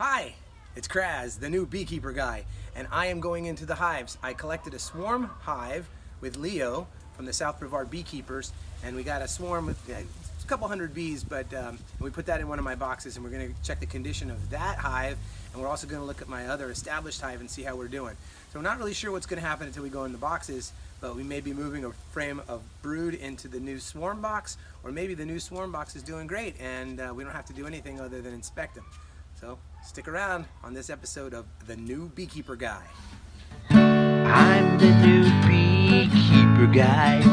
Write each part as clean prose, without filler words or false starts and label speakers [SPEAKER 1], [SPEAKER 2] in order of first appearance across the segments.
[SPEAKER 1] Hi, it's Kraz, the new beekeeper guy, and I am going into the hives. I collected a swarm hive with Leo from the South Brevard Beekeepers, and we got a swarm with a couple hundred bees, but we put that in one of my boxes, and we're going to check the condition of that hive, and we're also going to look at my other established hive and see how we're doing. So we're not really sure what's going to happen until we go in the boxes, but we may be moving a frame of brood into the new swarm box, or maybe the new swarm box is doing great, and we don't have to do anything other than inspect them. So stick around on this episode of The New Beekeeper Guy.
[SPEAKER 2] I'm the new beekeeper guy.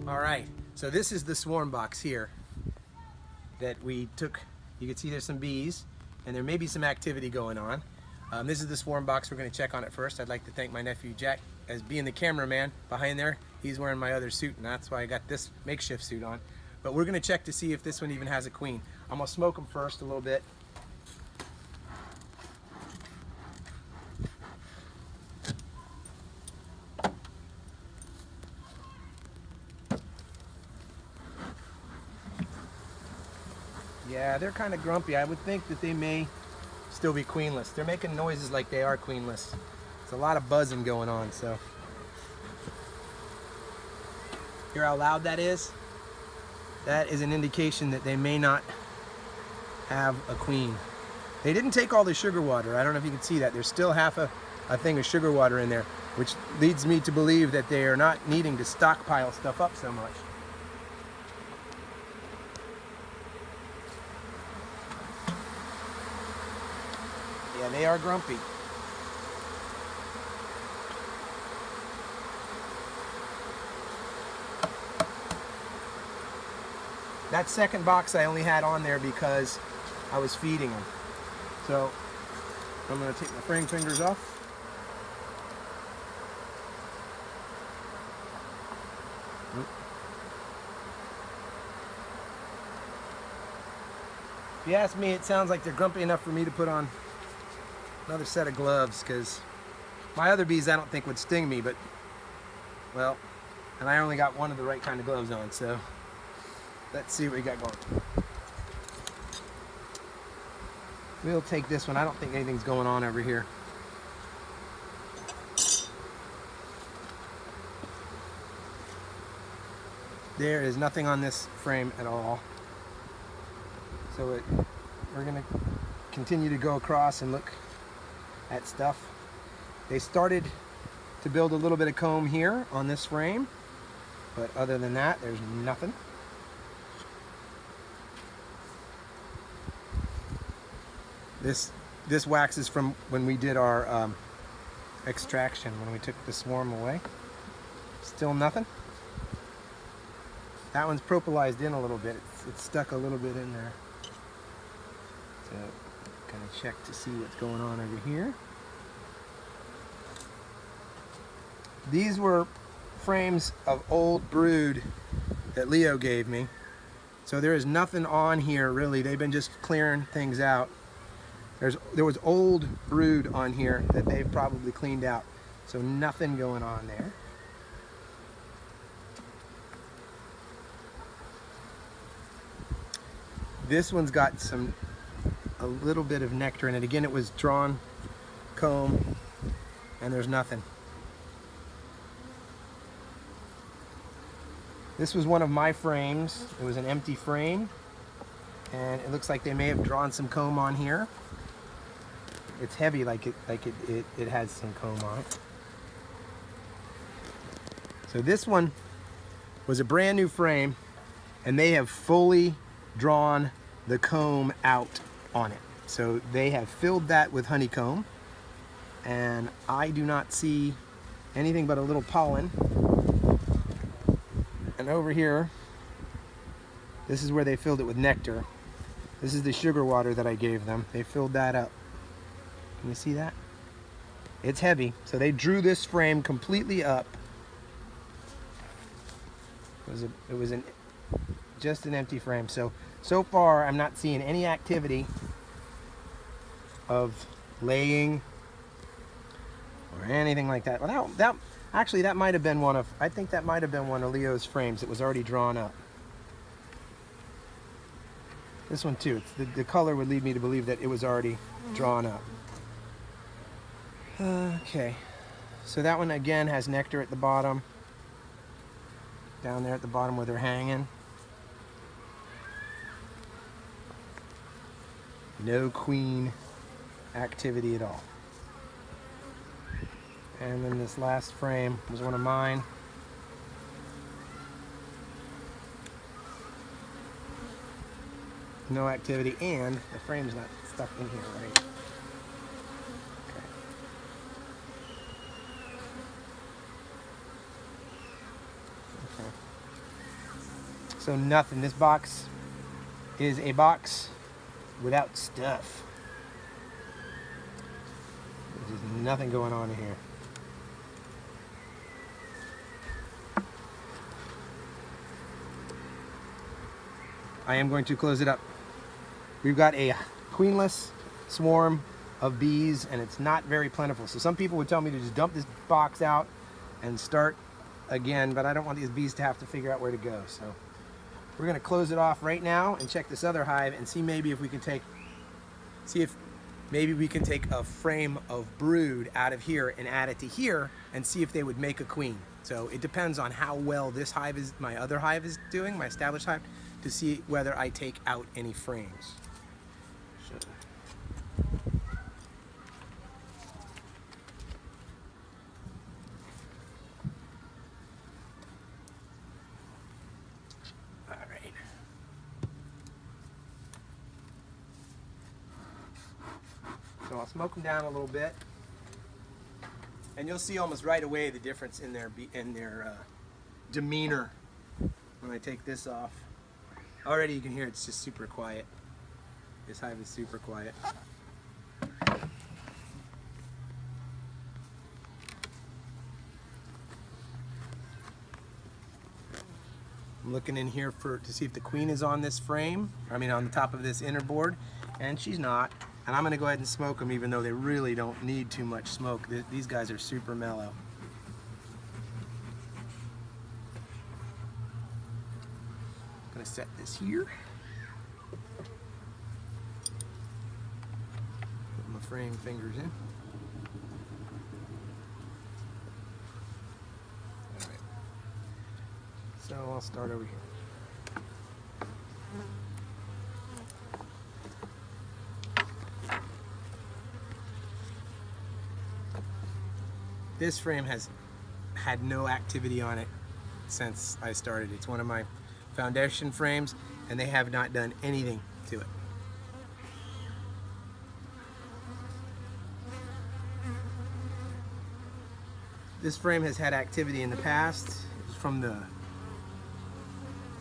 [SPEAKER 1] All right, so this is the swarm box here that we took. You can see there's some bees and there may be some activity going on. This is the swarm box. We're going to check on it first. I'd like to thank my nephew Jack as being the cameraman behind there. He's wearing my other suit, and that's why I got this makeshift suit on. But we're going to check to see if this one even has a queen. I'm going to smoke them first a little bit. Yeah, they're kind of grumpy. I would think that they may still be queenless. They're making noises like they are queenless. There's a lot of buzzing going on, so. Hear how loud that is? That is an indication that they may not have a queen. They didn't take all the sugar water. I don't know if you can see that. There's still half a thing of sugar water in there, which leads me to believe that they are not needing to stockpile stuff up so much. Yeah, they are grumpy. That second box I only had on there because I was feeding them. So I'm going to take my frame fingers off. If you ask me, it sounds like they're grumpy enough for me to put on another set of gloves, because my other bees I don't think would sting me, but, well, and I only got one of the right kind of gloves on, so let's see what we got going. We'll take this one. I don't think anything's going on over here. There is nothing on this frame at all. So we're going to continue to go across and look at stuff. They started to build a little bit of comb here on this frame, but other than that, there's nothing. This wax is from when we did our extraction, when we took the swarm away. Still nothing. That one's propolized in a little bit. It's stuck a little bit in there. So kind of check to see what's going on over here. These were frames of old brood that Leo gave me. So there is nothing on here really. They've been just clearing things out. There was old brood on here that they've probably cleaned out. So nothing going on there. This one's got a little bit of nectar in it. Again, it was drawn comb, and there's nothing. This was one of my frames. It was an empty frame, and it looks like they may have drawn some comb on here. It's heavy, like it has some comb on it. So this one was a brand new frame, and they have fully drawn the comb out on it. So they have filled that with honeycomb, and I do not see anything but a little pollen. And over here, this is where they filled it with nectar. This is the sugar water that I gave them. They filled that up. Can you see that? It's heavy, so they drew this frame completely up. It was just an empty frame. So far I'm not seeing any activity of laying or anything like that. Well, actually that might have been one of, I think that might have been one of Leo's frames. It was already drawn up. This one too. The color would lead me to believe that it was already drawn up. Okay, so that one again has nectar at the bottom. Down there at the bottom where they're hanging. No queen activity at all. And then this last frame was one of mine. No activity, and the frame's not stuck in here, right? Okay. Okay. So nothing. This box is a box without stuff. There's nothing going on in here. I am going to close it up. We've got a queenless swarm of bees, and it's not very plentiful. So some people would tell me to just dump this box out and start again, but I don't want these bees to have to figure out where to go. So we're going to close it off right now and check this other hive and see maybe if we can take, maybe we can take a frame of brood out of here and add it to here and see if they would make a queen. So it depends on how well this hive is, my other hive is doing, my established hive, to see whether I take out any frames. So. All right. So I'll smoke them down a little bit, and you'll see almost right away the difference in their demeanor when I take this off. Already you can hear it's just super quiet. This hive is super quiet. I'm looking in here to see if the queen is on this frame, on the top of this inner board, and she's not. And I'm going to go ahead and smoke them even though they really don't need too much smoke. These guys are super mellow. I'm going to set this here. Put my frame fingers in. All right. So I'll start over here. This frame has had no activity on it since I started. It's one of my foundation frames, and they have not done anything to it. This frame has had activity in the past. It was from the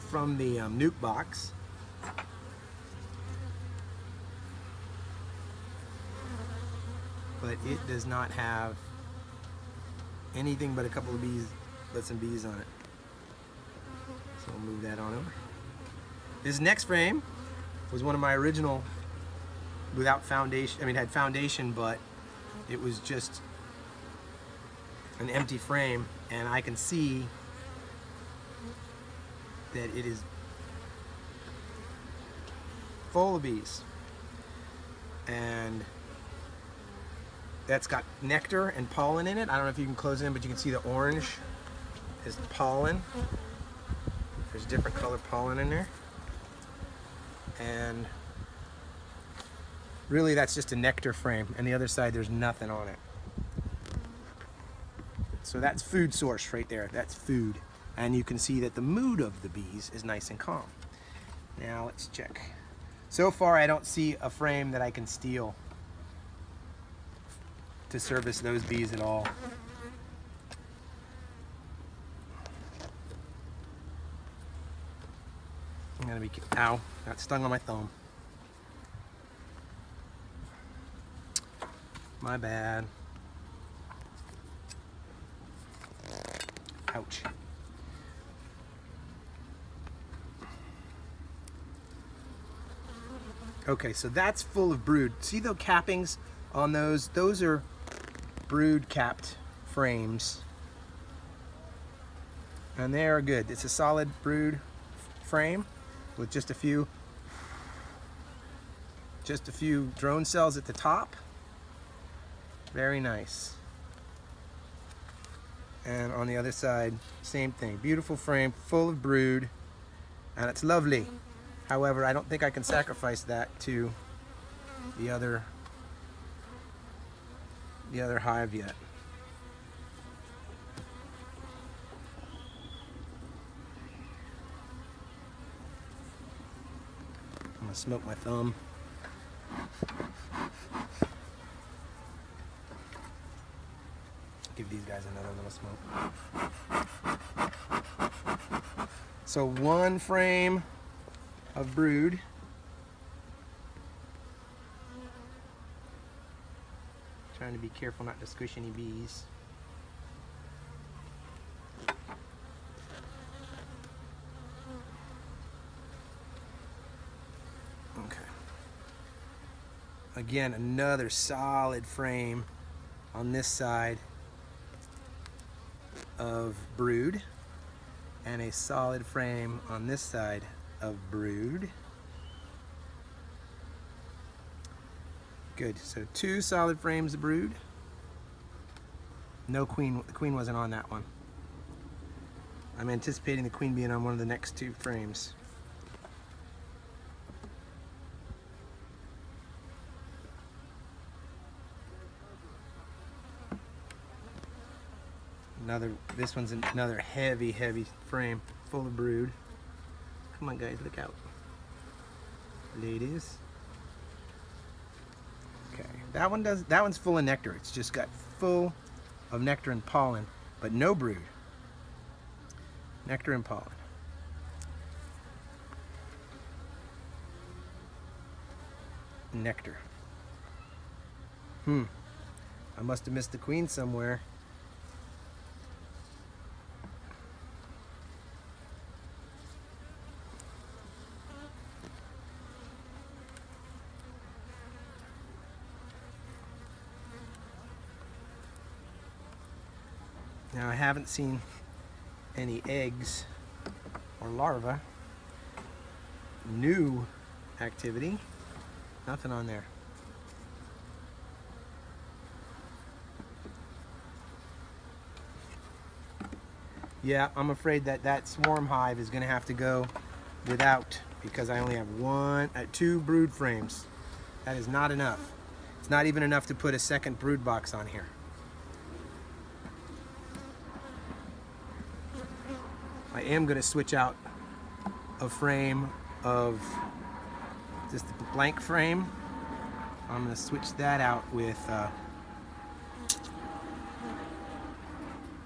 [SPEAKER 1] nuke box. But it does not have anything but a couple of bees, some bees on it. So I'll move that on over. This next frame was one of my original without foundation. It had foundation, but it was just an empty frame, and I can see that it is full of bees. And that's got nectar and pollen in it. I don't know if you can close it in, but you can see the orange is pollen. There's different color pollen in there. And really that's just a nectar frame, and the other side there's nothing on it. So that's food source right there. That's food. And you can see that the mood of the bees is nice and calm. Now let's check. So far I don't see a frame that I can steal to service those bees at all. I'm gonna be, ow, got stung on my thumb. My bad. Ouch. Okay, so that's full of brood. See the cappings on those? Those are brood capped frames. And they are good. It's a solid brood frame with just a few Just a few drone cells at the top. Very nice. And on the other side, same thing. Beautiful frame, full of brood, and it's lovely. However, I don't think I can sacrifice that to the other hive yet. I'm gonna smoke my thumb. Give these guys another little smoke. So one frame of brood. Trying to be careful not to squish any bees. Okay. Again, another solid frame on this side of brood, and a solid frame on this side of brood. Good, so 2 solid frames of brood. No queen, the queen wasn't on that one. I'm anticipating the queen being on one of the next 2 frames. This one's another heavy frame, full of brood. Come on guys, look out. Ladies. Okay, that one's full of nectar. It's just got full of nectar and pollen, but no brood. Nectar and pollen. Nectar. I must have missed the queen somewhere. Now I haven't seen any eggs or larvae. New activity. Nothing on there. Yeah, I'm afraid that swarm hive is going to have to go without, because I only have 2 brood frames. That is not enough. It's not even enough to put a second brood box on here. I am going to switch out a frame of just a blank frame. I'm going to switch that out with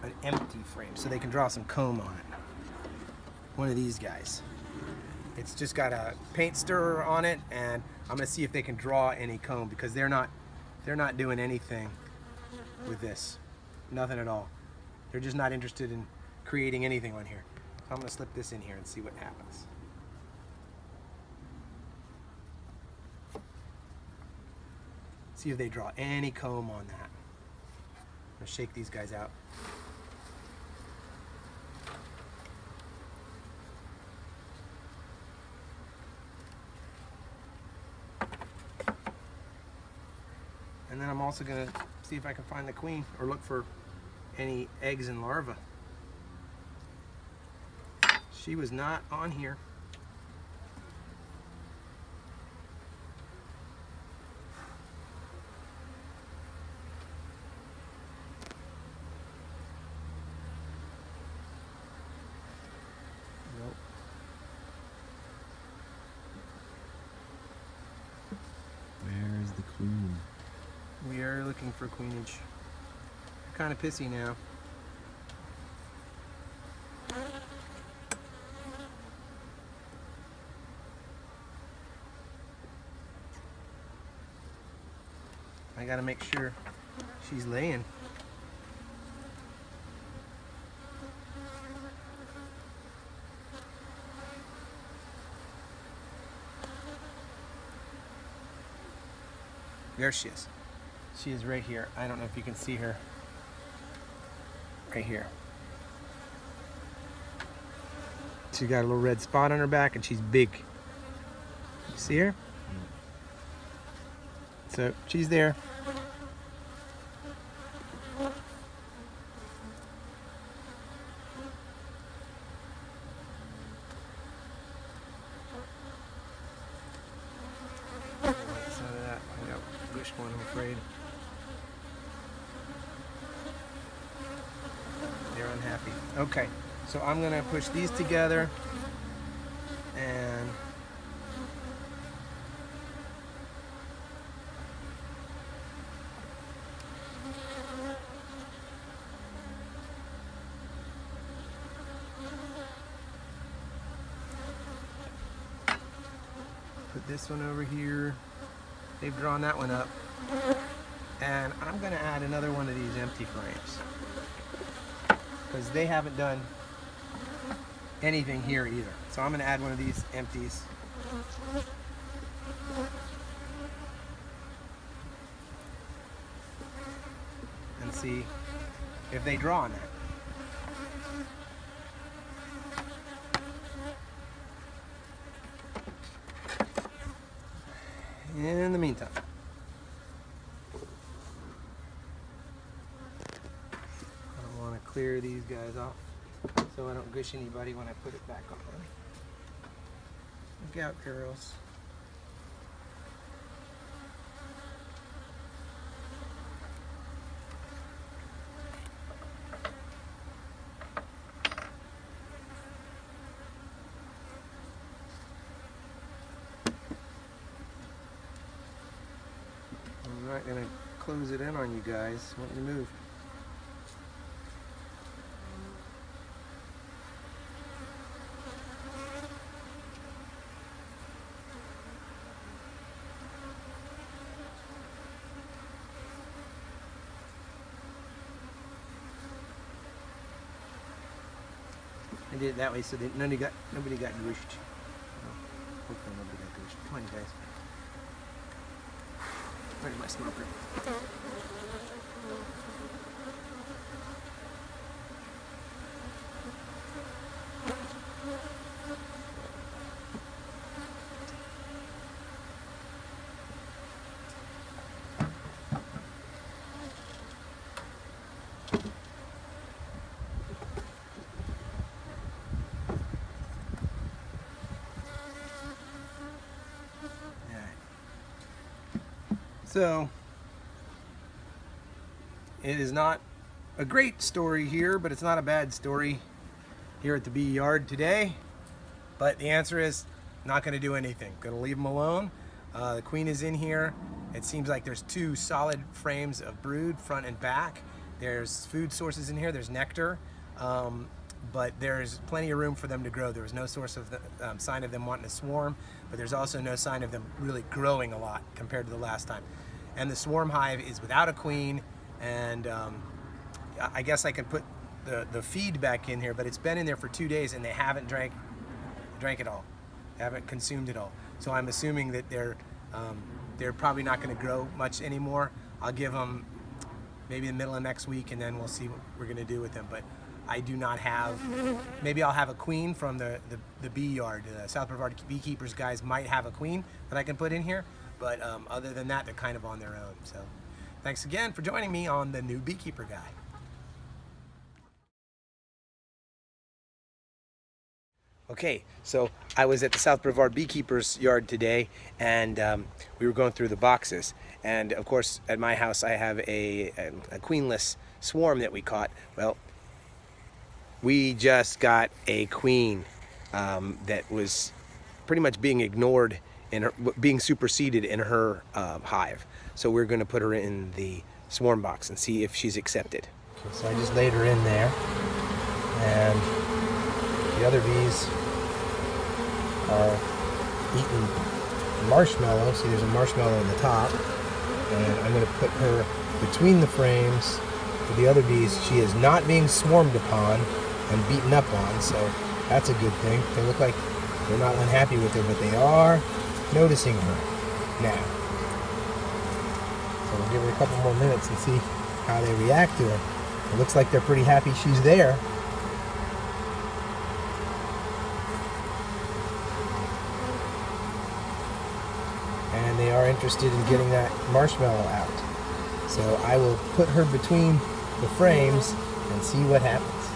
[SPEAKER 1] an empty frame so they can draw some comb on it. One of these guys. It's just got a paint stirrer on it, and I'm going to see if they can draw any comb, because they're not doing anything with this. Nothing at all. They're just not interested in creating anything on here. I'm going to slip this in here and see what happens. See if they draw any comb on that. I'm going to shake these guys out. And then I'm also going to see if I can find the queen, or look for any eggs and larvae. She was not on here. Nope.
[SPEAKER 2] Where is the queen?
[SPEAKER 1] We are looking for queenage. Kind of pissy now. I gotta make sure she's laying. There she is. She is right here. I don't know if you can see her. Right here. She's got a little red spot on her back, and she's big. You see her? So she's there. Some of that. I got bush one, I'm afraid. They're unhappy. Okay, so I'm gonna push these together and put this one over here. They've drawn that one up. And I'm gonna add another one of these empty frames, because they haven't done anything here either. So I'm gonna add one of these empties. And see if they draw on that. In the meantime, I want to clear these guys off so I don't gush anybody when I put it back on. Look out, girls. I'm not going to close it in on you guys. I want you to move. I did it that way so that nobody got gushed. Hopefully nobody got gushed. Come on, you guys. Where's my smoker? So, it is not a great story here, but it's not a bad story here at the bee yard today. But the answer is not going to do anything. Going to leave them alone. The queen is in here. It seems like there's two solid frames of brood, front and back. There's food sources in here. There's nectar. But there's plenty of room for them to grow. There was no source of sign of them wanting to swarm, but there's also no sign of them really growing a lot compared to the last time. And the swarm hive is without a queen, and I guess I can put the feed back in here, but it's been in there for 2 days and they haven't drank it all. They haven't consumed it all. So I'm assuming that they're probably not going to grow much anymore. I'll give them maybe the middle of next week, and then we'll see what we're going to do with them. But I do not have, maybe I'll have a queen from the bee yard. The South Brevard Beekeepers guys might have a queen that I can put in here, but other than that, they're kind of on their own. So thanks again for joining me on the new Beekeeper guy. Okay, so I was at the South Brevard Beekeepers yard today, and we were going through the boxes. And of course, at my house, I have a queenless swarm that we caught. Well, we just got a queen that was pretty much being ignored, being superseded in her hive. So we're going to put her in the swarm box and see if she's accepted. Okay, so I just laid her in there, and the other bees are eating marshmallow. See, there's a marshmallow on the top, and I'm going to put her between the frames with the other bees. She is not being swarmed upon and beaten up on, so that's a good thing. They look like they're not unhappy with her, but they are noticing her now. So we'll give her a couple more minutes and see how they react to her. It looks like they're pretty happy she's there. And they are interested in getting that marshmallow out. So I will put her between the frames and see what happens.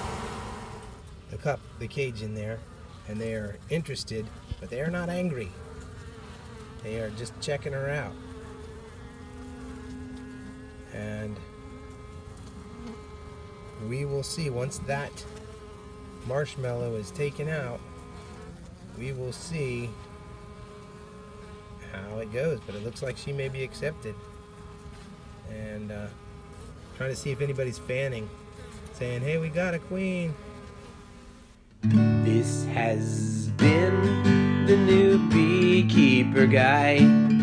[SPEAKER 1] Look up the cage in there, and they are interested, but they are not angry. They are just checking her out. And we will see once that marshmallow is taken out, we will see how it goes. But it looks like she may be accepted. And trying to see if anybody's fanning, saying, hey, we got a queen. This has been the new Beekeeper guy.